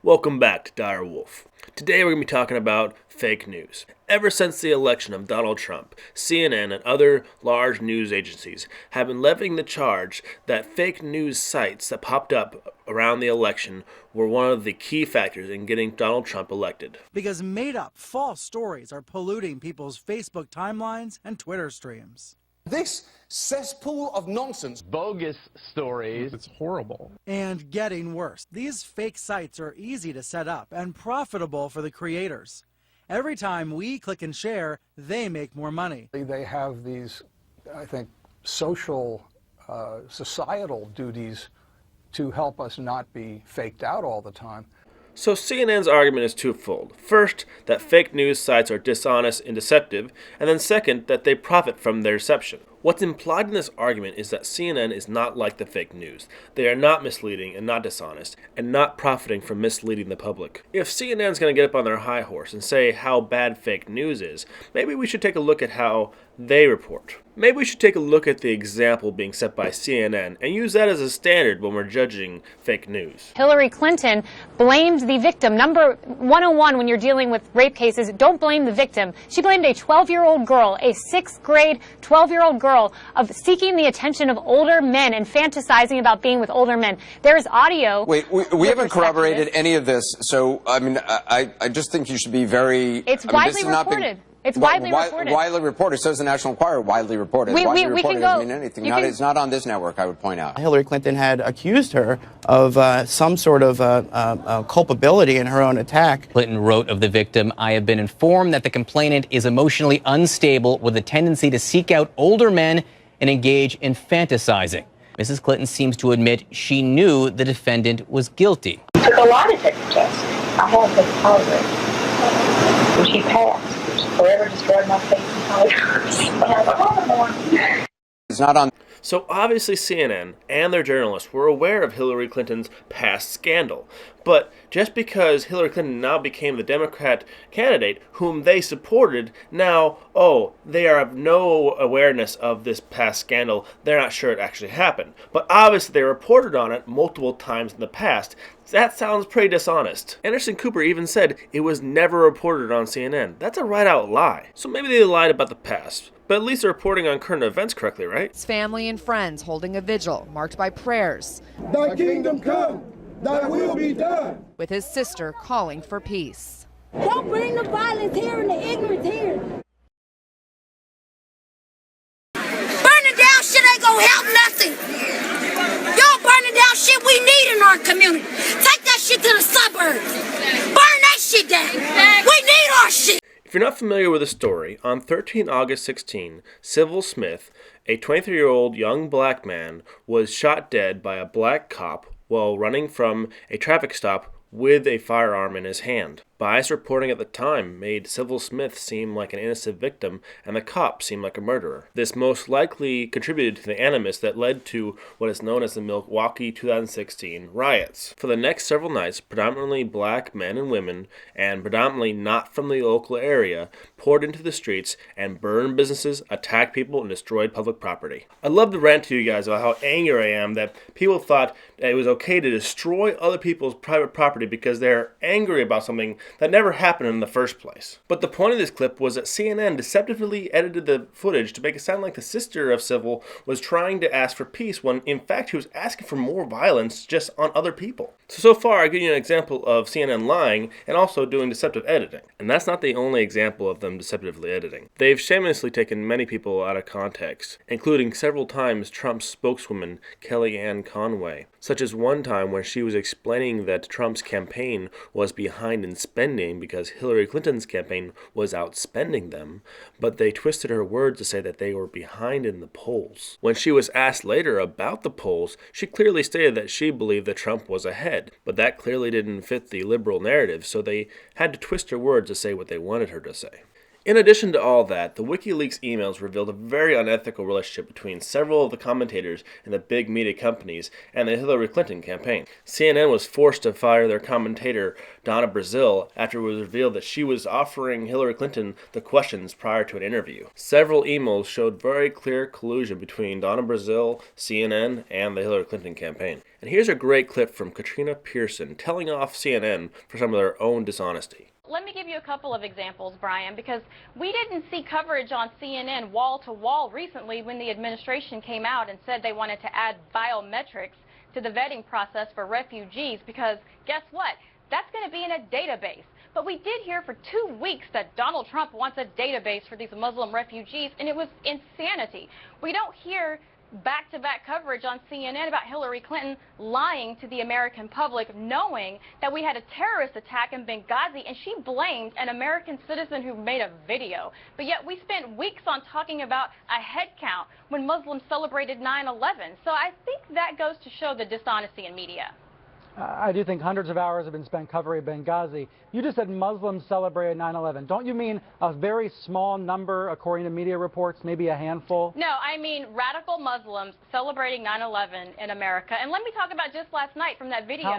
Welcome back to Dire Wolf. Today we're going to be talking about fake news. Ever since the election of Donald Trump, CNN and other large news agencies have been levying the charge that fake news sites that popped up around the election were one of the key factors in getting Donald Trump elected. Because made-up, false stories are polluting people's Facebook timelines and Twitter streams. This cesspool of nonsense. Bogus stories. It's horrible. And getting worse. These fake sites are easy to set up and profitable for the creators. Every time we click and share, they make more money. They have these, I think, social, societal duties to help us not be faked out all the time. So CNN's argument is twofold. First, that fake news sites are dishonest and deceptive, and then second, that they profit from their deception. What's implied in this argument is that CNN is not like the fake news. They are not misleading and not dishonest, and not profiting from misleading the public. If CNN's going to get up on their high horse and say how bad fake news is, maybe we should take a look at how they report. Maybe we should take a look at the example being set by CNN and use that as a standard when we're judging fake news. Hillary Clinton blamed the victim. Number 101 when you're dealing with rape cases, don't blame the victim. She blamed a 12-year-old girl, a 6th grade 12-year-old girl, of seeking the attention of older men and fantasizing about being with older men. There's audio. Wait, we haven't corroborated any of this, so I mean, I just think you should be very. It's widely reported. It's widely reported. Widely reported. So is the National Enquirer. Widely reported. We widely can reported go. Doesn't mean anything. It's not on this network, I would point out. Hillary Clinton had accused her of some sort of culpability in her own attack. Clinton wrote of the victim, "I have been informed that the complainant is emotionally unstable with a tendency to seek out older men and engage in fantasizing." Mrs. Clinton seems to admit she knew the defendant was guilty. It took a lot of different tests. I had to tolerate. And she passed. Forever destroyed my faith in tolerance. It's not on. So obviously CNN and their journalists were aware of Hillary Clinton's past scandal. But just because Hillary Clinton now became the Democrat candidate whom they supported, now, they have no awareness of this past scandal. They're not sure it actually happened. But obviously they reported on it multiple times in the past. That sounds pretty dishonest. Anderson Cooper even said it was never reported on CNN. That's a right-out lie. So maybe they lied about the past. But at least they're reporting on current events correctly, right? His family and friends holding a vigil marked by prayers. Thy kingdom come, thy will be done. With his sister calling for peace. Don't bring the violence here and the ignorance here. Burning down shit ain't gonna help nothing. Y'all burning down shit we need in our community. Take that shit to the suburbs. Burn that shit down. We need our shit. If you're not familiar with the story, on 13 August 16, Civil Smith, a 23-year-old young black man, was shot dead by a black cop while running from a traffic stop with a firearm in his hand. Biased reporting at the time made Civil Smith seem like an innocent victim and the cop seem like a murderer. This most likely contributed to the animus that led to what is known as the Milwaukee 2016 riots. For the next several nights, predominantly black men and women, and predominantly not from the local area, poured into the streets and burned businesses, attacked people, and destroyed public property. I'd love to rant to you guys about how angry I am that people thought that it was okay to destroy other people's private property because they're angry about something that never happened in the first place. But the point of this clip was that CNN deceptively edited the footage to make it sound like the sister of Civil was trying to ask for peace when in fact she was asking for more violence just on other people. So far I've given you an example of CNN lying and also doing deceptive editing. And that's not the only example of them deceptively editing. They've shamelessly taken many people out of context, including several times Trump's spokeswoman Kellyanne Conway, such as one time when she was explaining that Trump's campaign was behind in spending because Hillary Clinton's campaign was outspending them, but they twisted her words to say that they were behind in the polls. When she was asked later about the polls, she clearly stated that she believed that Trump was ahead, but that clearly didn't fit the liberal narrative, so they had to twist her words to say what they wanted her to say. In addition to all that, the WikiLeaks emails revealed a very unethical relationship between several of the commentators in the big media companies and the Hillary Clinton campaign. CNN was forced to fire their commentator, Donna Brazile, after it was revealed that she was offering Hillary Clinton the questions prior to an interview. Several emails showed very clear collusion between Donna Brazile, CNN, and the Hillary Clinton campaign. And here's a great clip from Katrina Pearson telling off CNN for some of their own dishonesty. Let me give you a couple of examples, Brian, because we didn't see coverage on CNN wall to wall recently when the administration came out and said they wanted to add biometrics to the vetting process for refugees, because guess what? That's going to be in a database. But we did hear for 2 weeks that Donald Trump wants a database for these Muslim refugees, and it was insanity. We don't hear back-to-back coverage on CNN about Hillary Clinton lying to the American public, knowing that we had a terrorist attack in Benghazi, and she blamed an American citizen who made a video. But yet we spent weeks on talking about a head count when Muslims celebrated 9/11. So I think that goes to show the dishonesty in media. I do think hundreds of hours have been spent covering Benghazi. You just said Muslims celebrated 9/11. Don't you mean a very small number, according to media reports, maybe a handful? No, I mean radical Muslims celebrating 9/11 in America. And let me talk about just last night from that video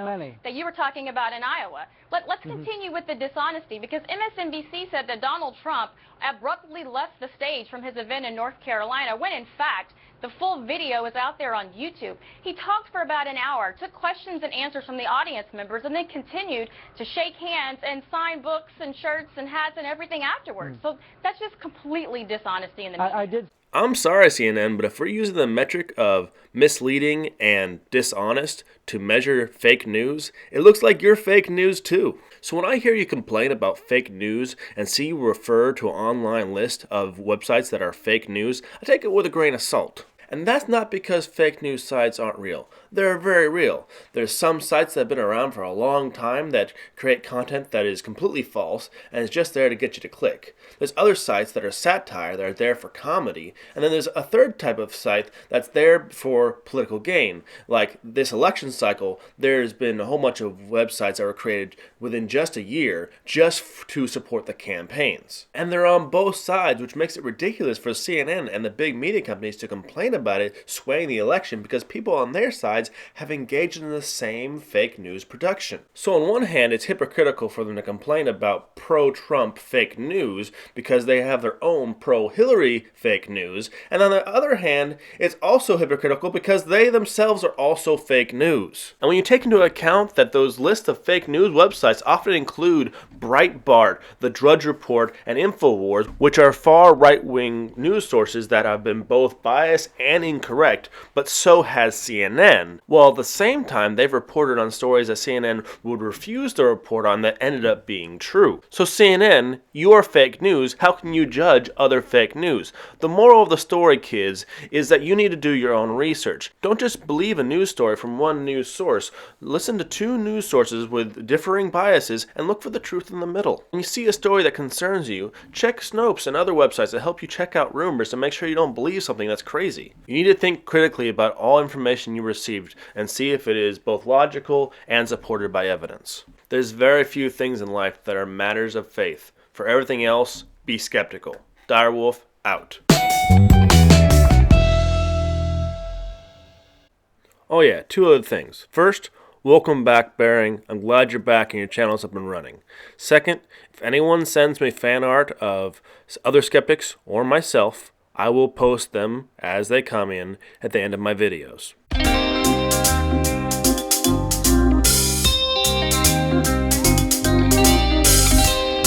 that you were talking about in Iowa. Let's continue with the dishonesty, because MSNBC said that Donald Trump abruptly left the stage from his event in North Carolina, when in fact the full video is out there on YouTube. He talked for about an hour, took questions and answers from the audience members, and then continued to shake hands and sign books and shirts and hats and everything afterwards. So that's just completely dishonesty in the media. I'm sorry, CNN, but if we're using the metric of misleading and dishonest to measure fake news, it looks like you're fake news too. So when I hear you complain about fake news and see you refer to an online list of websites that are fake news, I take it with a grain of salt. And that's not because fake news sites aren't real. They're very real. There's some sites that have been around for a long time that create content that is completely false and is just there to get you to click. There's other sites that are satire, that are there for comedy. And then there's a third type of site that's there for political gain. Like this election cycle, there's been a whole bunch of websites that were created within just a year just to support the campaigns. And they're on both sides, which makes it ridiculous for CNN and the big media companies to complain about it swaying the election, because people on their sides have engaged in the same fake news production. So on one hand, it's hypocritical for them to complain about pro-Trump fake news because they have their own pro-Hillary fake news, and on the other hand, it's also hypocritical because they themselves are also fake news. And when you take into account that those lists of fake news websites often include Breitbart, The Drudge Report, and InfoWars, which are far right-wing news sources that have been both biased and incorrect, but so has CNN. While at the same time, they've reported on stories that CNN would refuse to report on that ended up being true. So CNN, you're fake news. How can you judge other fake news? The moral of the story, kids, is that you need to do your own research. Don't just believe a news story from one news source. Listen to two news sources with differing biases and look for the truth in the middle. When you see a story that concerns you, check Snopes and other websites that help you check out rumors to make sure you don't believe something that's crazy. You need to think critically about all information you received and see if it is both logical and supported by evidence. There's very few things in life that are matters of faith. For everything else, be skeptical. Direwolf, out. Oh yeah, two other things. First, welcome back, Bearing. I'm glad you're back and your channel's up and running. Second, if anyone sends me fan art of other skeptics or myself, I will post them as they come in at the end of my videos.